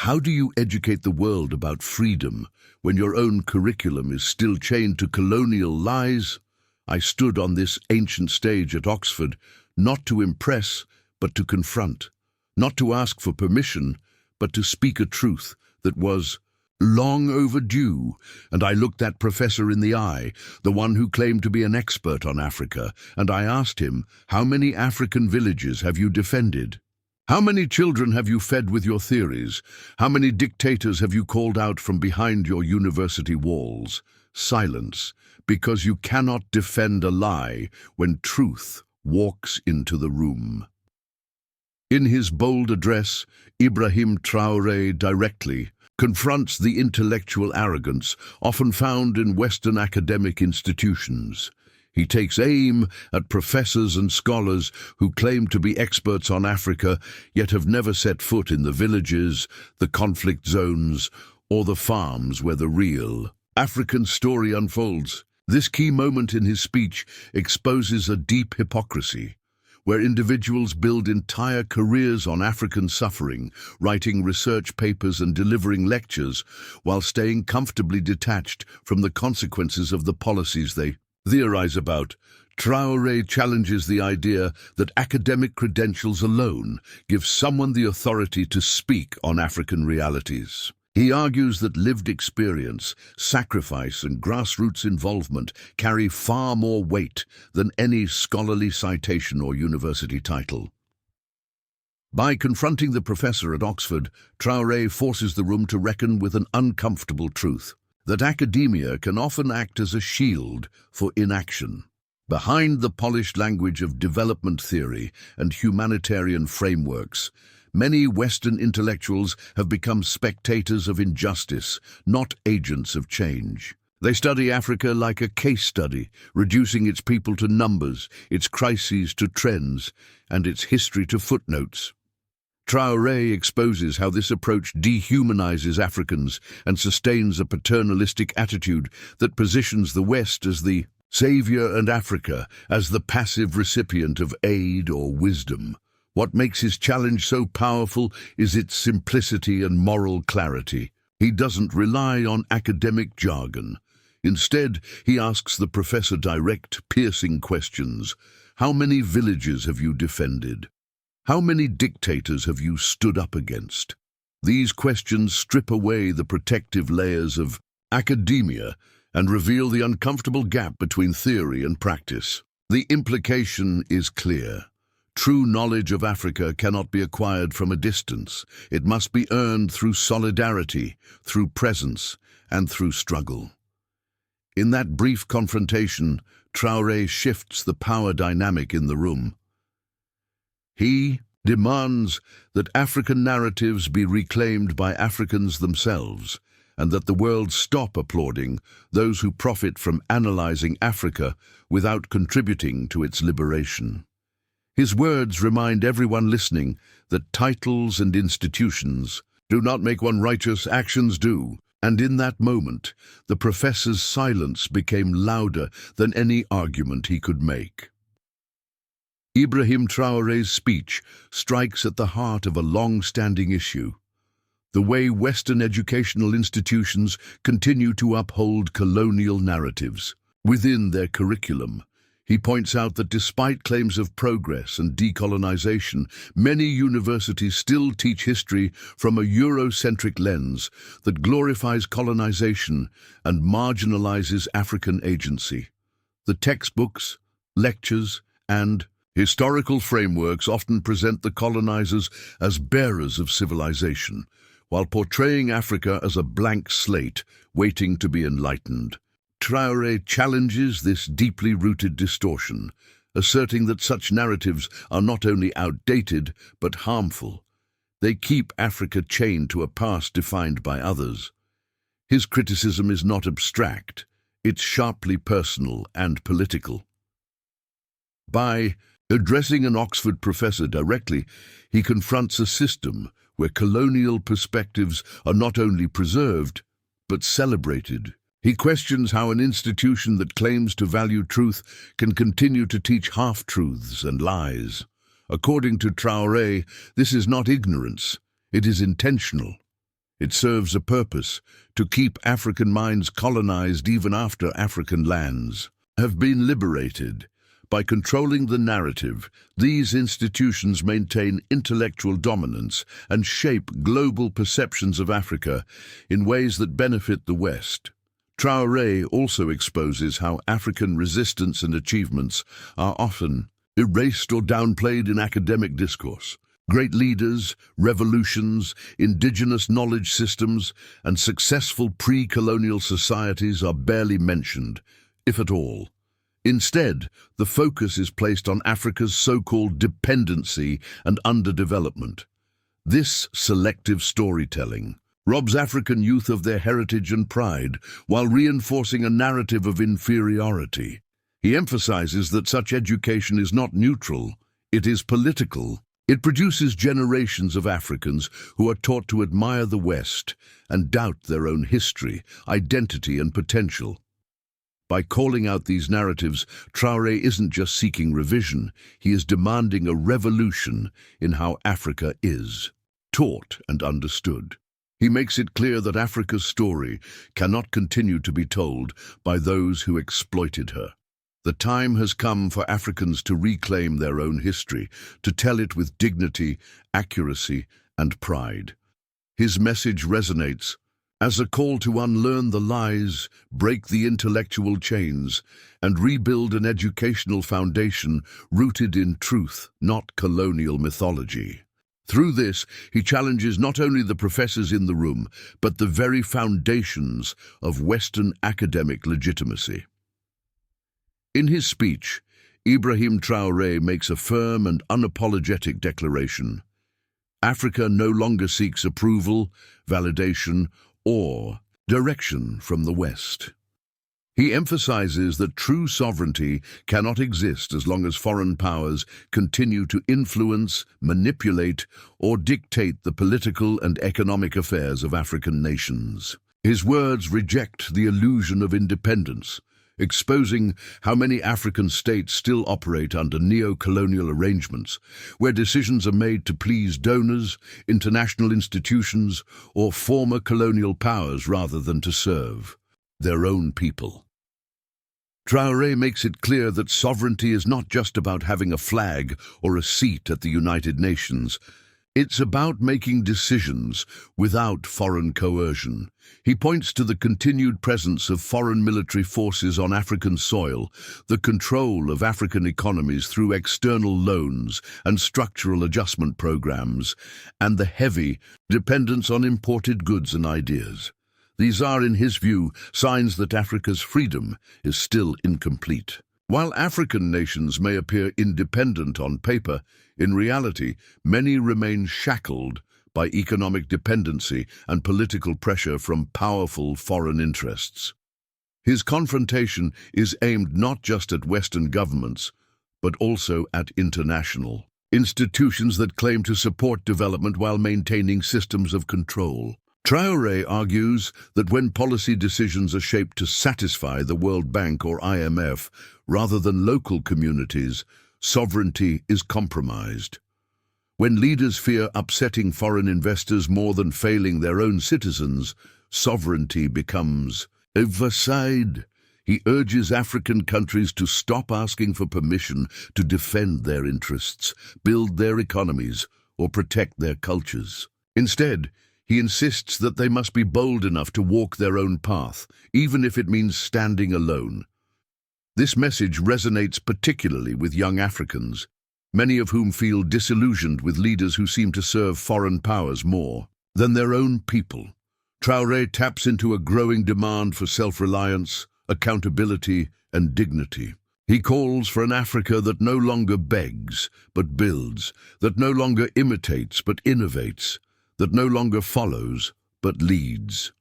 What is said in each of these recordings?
How do you educate the world about freedom when your own curriculum is still chained to colonial lies? I stood on this ancient stage at Oxford, not to impress, but to confront, not to ask for permission, but to speak a truth that was long overdue. And I looked that professor in the eye, the one who claimed to be an expert on Africa, and I asked him, how many African villages have you defended? How many children have you fed with your theories? How many dictators have you called out from behind your university walls? Silence, because you cannot defend a lie when truth walks into the room. In his bold address, Ibrahim Traore directly confronts the intellectual arrogance often found in Western academic institutions. He takes aim at professors and scholars who claim to be experts on Africa, yet have never set foot in the villages, the conflict zones, or the farms where the real African story unfolds. This key moment in his speech exposes a deep hypocrisy, where individuals build entire careers on African suffering, writing research papers and delivering lectures, while staying comfortably detached from the consequences of the policies they theorize about. Traoré challenges the idea that academic credentials alone give someone the authority to speak on African realities. He argues that lived experience, sacrifice, and grassroots involvement carry far more weight than any scholarly citation or university title. By confronting the professor at Oxford, Traoré forces the room to reckon with an uncomfortable truth: that academia can often act as a shield for inaction. Behind the polished language of development theory and humanitarian frameworks, many Western intellectuals have become spectators of injustice, not agents of change. They study Africa like a case study, reducing its people to numbers, its crises to trends, and its history to footnotes. Traoré exposes how this approach dehumanizes Africans and sustains a paternalistic attitude that positions the West as the savior and Africa as the passive recipient of aid or wisdom. What makes his challenge so powerful is its simplicity and moral clarity. He doesn't rely on academic jargon. Instead, he asks the professor direct, piercing questions. How many villages have you defended? How many dictators have you stood up against? These questions strip away the protective layers of academia and reveal the uncomfortable gap between theory and practice. The implication is clear. True knowledge of Africa cannot be acquired from a distance. It must be earned through solidarity, through presence, and through struggle. In that brief confrontation, Traoré shifts the power dynamic in the room. He demands that African narratives be reclaimed by Africans themselves, and that the world stop applauding those who profit from analyzing Africa without contributing to its liberation. His words remind everyone listening that titles and institutions do not make one righteous, actions do. And in that moment, the professor's silence became louder than any argument he could make. Ibrahim Traoré's speech strikes at the heart of a long-standing issue: the way Western educational institutions continue to uphold colonial narratives within their curriculum. He points out that despite claims of progress and decolonization, many universities still teach history from a Eurocentric lens that glorifies colonization and marginalizes African agency. The textbooks, lectures, and historical frameworks often present the colonizers as bearers of civilization, while portraying Africa as a blank slate waiting to be enlightened. Traoré challenges this deeply rooted distortion, asserting that such narratives are not only outdated but harmful. They keep Africa chained to a past defined by others. His criticism is not abstract, it's sharply personal and political. By addressing an Oxford professor directly, he confronts a system where colonial perspectives are not only preserved, but celebrated. He questions how an institution that claims to value truth can continue to teach half-truths and lies. According to Traoré, this is not ignorance, it is intentional. It serves a purpose: to keep African minds colonized even after African lands have been liberated. By controlling the narrative, these institutions maintain intellectual dominance and shape global perceptions of Africa in ways that benefit the West. Traoré also exposes how African resistance and achievements are often erased or downplayed in academic discourse. Great leaders, revolutions, indigenous knowledge systems, and successful pre-colonial societies are barely mentioned, if at all. Instead, the focus is placed on Africa's so-called dependency and underdevelopment. This selective storytelling robs African youth of their heritage and pride while reinforcing a narrative of inferiority. He emphasizes that such education is not neutral, it is political. It produces generations of Africans who are taught to admire the West and doubt their own history, identity, and potential. By calling out these narratives, Traoré isn't just seeking revision, he is demanding a revolution in how Africa is taught and understood. He makes it clear that Africa's story cannot continue to be told by those who exploited her. The time has come for Africans to reclaim their own history, to tell it with dignity, accuracy, and pride. His message resonates as a call to unlearn the lies, break the intellectual chains, and rebuild an educational foundation rooted in truth, not colonial mythology. Through this, he challenges not only the professors in the room, but the very foundations of Western academic legitimacy. In his speech, Ibrahim Traore makes a firm and unapologetic declaration. Africa no longer seeks approval, validation, or direction from the West. He emphasizes that true sovereignty cannot exist as long as foreign powers continue to influence, manipulate, or dictate the political and economic affairs of African nations. His words reject the illusion of independence, exposing how many African states still operate under neo-colonial arrangements, where decisions are made to please donors, international institutions, or former colonial powers rather than to serve their own people. Traoré makes it clear that sovereignty is not just about having a flag or a seat at the United Nations. It's about making decisions without foreign coercion. He points to the continued presence of foreign military forces on African soil, the control of African economies through external loans and structural adjustment programs, and the heavy dependence on imported goods and ideas. These are, in his view, signs that Africa's freedom is still incomplete. While African nations may appear independent on paper, in reality, many remain shackled by economic dependency and political pressure from powerful foreign interests. His confrontation is aimed not just at Western governments, but also at international institutions that claim to support development while maintaining systems of control. Traoré argues that when policy decisions are shaped to satisfy the World Bank or IMF rather than local communities, sovereignty is compromised. When leaders fear upsetting foreign investors more than failing their own citizens, sovereignty becomes overside. He urges African countries to stop asking for permission to defend their interests, build their economies, or protect their cultures. Instead, he insists that they must be bold enough to walk their own path, even if it means standing alone. This message resonates particularly with young Africans, many of whom feel disillusioned with leaders who seem to serve foreign powers more than their own people. Traoré taps into a growing demand for self-reliance, accountability, and dignity. He calls for an Africa that no longer begs, but builds, that no longer imitates, but innovates, that no longer follows, but leads.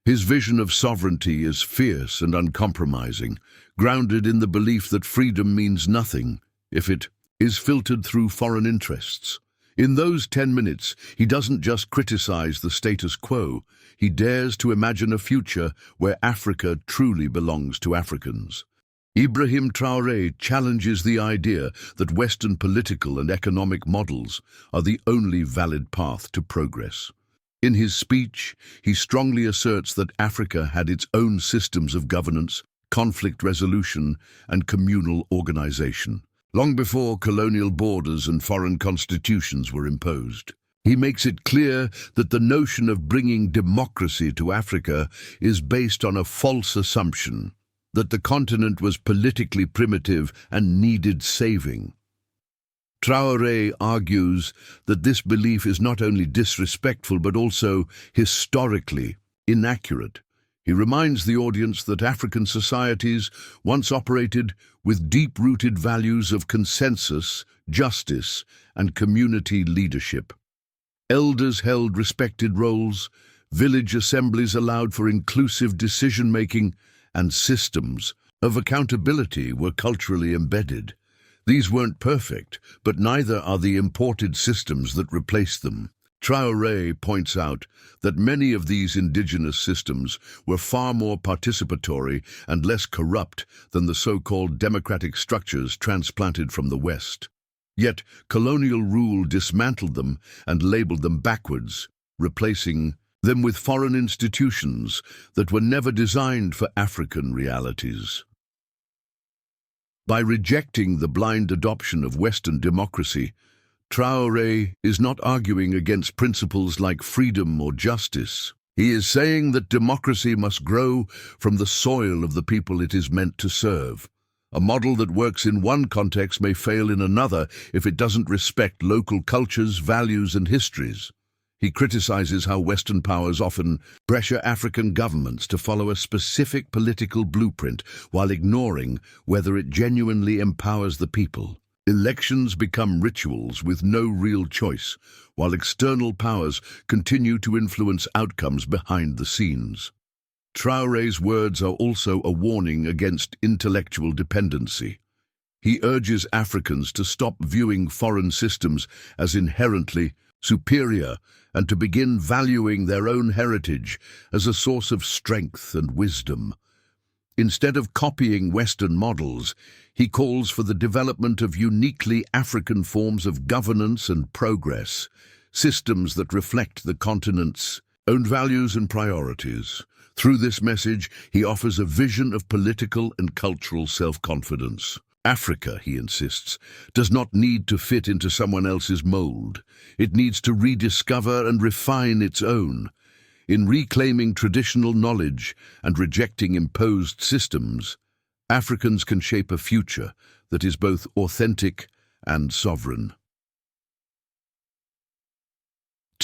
His vision of sovereignty is fierce and uncompromising, grounded in the belief that freedom means nothing if it is filtered through foreign interests. In those 10 minutes, he doesn't just criticize the status quo, he dares to imagine a future where Africa truly belongs to Africans. Ibrahim Traore challenges the idea that Western political and economic models are the only valid path to progress. In his speech, he strongly asserts that Africa had its own systems of governance, conflict resolution, and communal organization, long before colonial borders and foreign constitutions were imposed. He makes it clear that the notion of bringing democracy to Africa is based on a false assumption that the continent was politically primitive and needed saving. Traoré argues that this belief is not only disrespectful but also historically inaccurate. He reminds the audience that African societies once operated with deep-rooted values of consensus, justice, and community leadership. Elders held respected roles, village assemblies allowed for inclusive decision-making, and systems of accountability were culturally embedded. These weren't perfect, but neither are the imported systems that replace them. Traoré points out that many of these indigenous systems were far more participatory and less corrupt than the so-called democratic structures transplanted from the West. Yet colonial rule dismantled them and labeled them backwards, replacing them with foreign institutions that were never designed for African realities. By rejecting the blind adoption of Western democracy, Traoré is not arguing against principles like freedom or justice. He is saying that democracy must grow from the soil of the people it is meant to serve. A model that works in one context may fail in another if it doesn't respect local cultures, values, and histories. He criticizes how Western powers often pressure African governments to follow a specific political blueprint while ignoring whether it genuinely empowers the people. Elections become rituals with no real choice, while external powers continue to influence outcomes behind the scenes. Traoré's words are also a warning against intellectual dependency. He urges Africans to stop viewing foreign systems as inherently superior and to begin valuing their own heritage as a source of strength and wisdom. Instead of copying Western models, he calls for the development of uniquely African forms of governance and progress, systems that reflect the continent's own values and priorities. Through this message, he offers a vision of political and cultural self-confidence. Africa, he insists, does not need to fit into someone else's mold. It needs to rediscover and refine its own. In reclaiming traditional knowledge and rejecting imposed systems, Africans can shape a future that is both authentic and sovereign.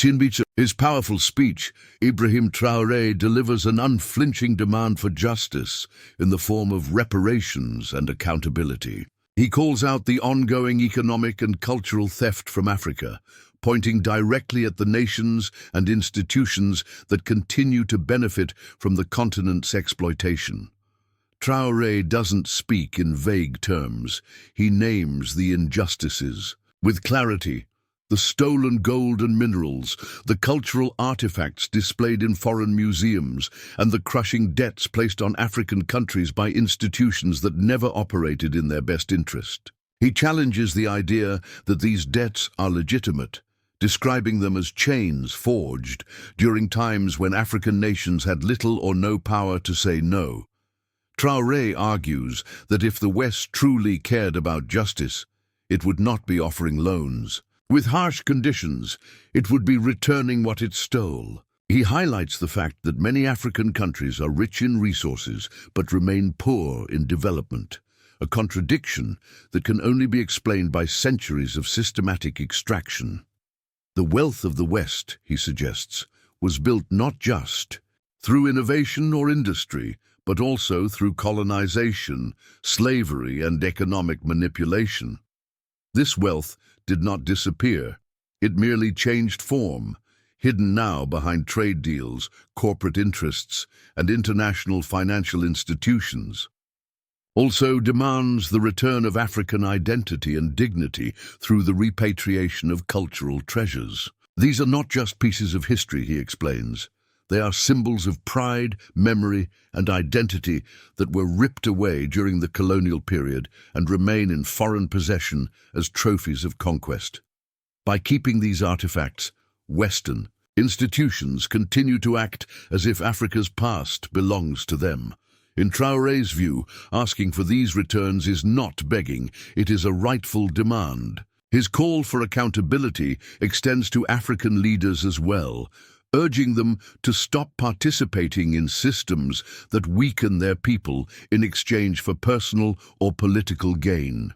In his powerful speech, Ibrahim Traore delivers an unflinching demand for justice in the form of reparations and accountability. He calls out the ongoing economic and cultural theft from Africa, pointing directly at the nations and institutions that continue to benefit from the continent's exploitation. Traoré doesn't speak in vague terms. He names the injustices with clarity. The stolen gold and minerals, the cultural artifacts displayed in foreign museums, and the crushing debts placed on African countries by institutions that never operated in their best interest. He challenges the idea that these debts are legitimate, describing them as chains forged during times when African nations had little or no power to say no. Traoré argues that if the West truly cared about justice, it would not be offering loans. With harsh conditions, it would be returning what it stole. He highlights the fact that many African countries are rich in resources but remain poor in development, a contradiction that can only be explained by centuries of systematic extraction. The wealth of the West, he suggests, was built not just through innovation or industry, but also through colonization, slavery, and economic manipulation. This wealth did not disappear. It merely changed form, hidden now behind trade deals, corporate interests, and international financial institutions. Also demands the return of African identity and dignity through the repatriation of cultural treasures. These are not just pieces of history, he explains. They are symbols of pride, memory, and identity that were ripped away during the colonial period and remain in foreign possession as trophies of conquest. By keeping these artifacts Western, Institutions continue to act as if Africa's past belongs to them. In Traoré's view, asking for these returns is not begging, it is a rightful demand. His call for accountability extends to African leaders as well, urging them to stop participating in systems that weaken their people in exchange for personal or political gain.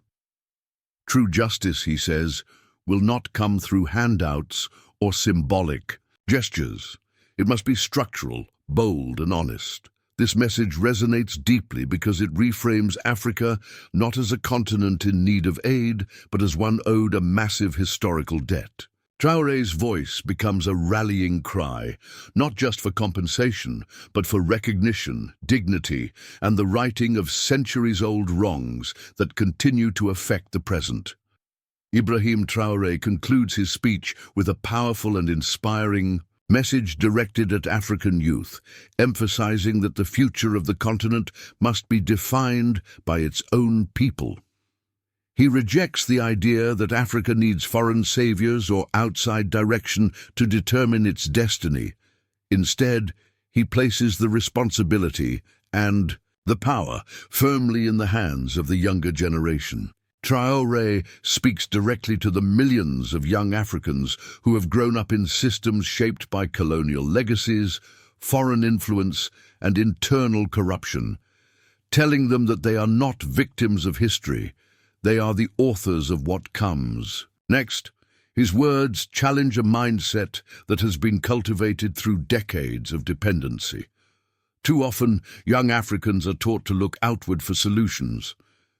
True justice, he says, will not come through handouts or symbolic gestures. It must be structural, bold, and honest. This message resonates deeply because it reframes Africa not as a continent in need of aid, but as one owed a massive historical debt. Traoré's voice becomes a rallying cry, not just for compensation, but for recognition, dignity, and the righting of centuries-old wrongs that continue to affect the present. Ibrahim Traore concludes his speech with a powerful and inspiring message directed at African youth, emphasizing that the future of the continent must be defined by its own people. He rejects the idea that Africa needs foreign saviors or outside direction to determine its destiny. Instead, he places the responsibility and the power firmly in the hands of the younger generation. Traoré speaks directly to the millions of young Africans who have grown up in systems shaped by colonial legacies, foreign influence, and internal corruption, telling them that they are not victims of history, they are the authors of what comes. Next, his words challenge a mindset that has been cultivated through decades of dependency. Too often, young Africans are taught to look outward for solutions,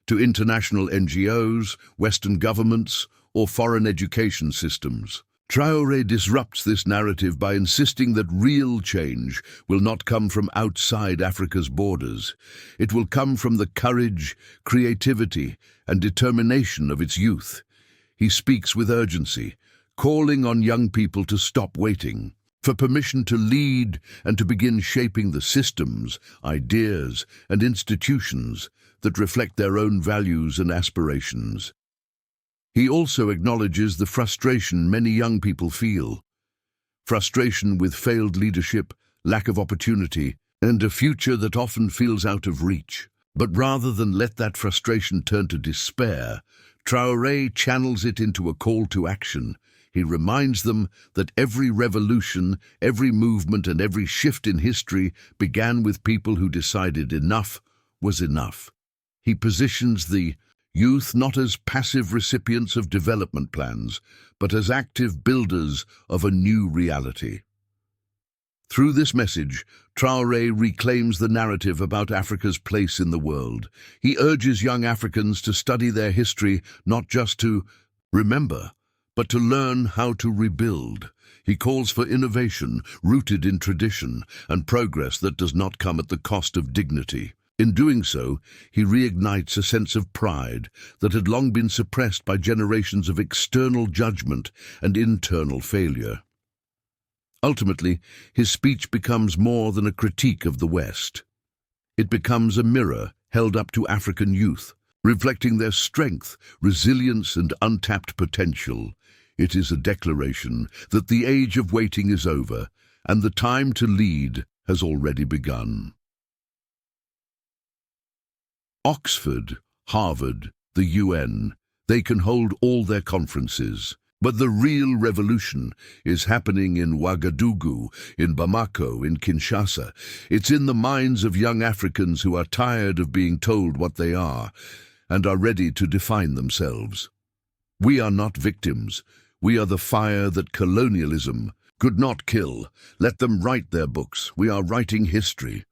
to international NGOs, Western governments, or foreign education systems. Traoré disrupts this narrative by insisting that real change will not come from outside Africa's borders. It will come from the courage, creativity, and determination of its youth. He speaks with urgency, calling on young people to stop waiting for permission to lead and to begin shaping the systems, ideas, and institutions that reflect their own values and aspirations. He also acknowledges the frustration many young people feel. Frustration with failed leadership, lack of opportunity, and a future that often feels out of reach. But rather than let that frustration turn to despair, Traoré channels it into a call to action. He reminds them that every revolution, every movement, and every shift in history began with people who decided enough was enough. He positions the youth not as passive recipients of development plans, but as active builders of a new reality. Through this message, Traoré reclaims the narrative about Africa's place in the world. He urges young Africans to study their history not just to remember, but to learn how to rebuild. He calls for innovation rooted in tradition and progress that does not come at the cost of dignity. In doing so, he reignites a sense of pride that had long been suppressed by generations of external judgment and internal failure. Ultimately, his speech becomes more than a critique of the West. It becomes a mirror held up to African youth, reflecting their strength, resilience, and untapped potential. It is a declaration that the age of waiting is over and the time to lead has already begun. Oxford, Harvard, the UN, they can hold all their conferences. But the real revolution is happening in Ouagadougou, in Bamako, in Kinshasa. It's in the minds of young Africans who are tired of being told what they are and are ready to define themselves. We are not victims. We are the fire that colonialism could not kill. Let them write their books. We are writing history.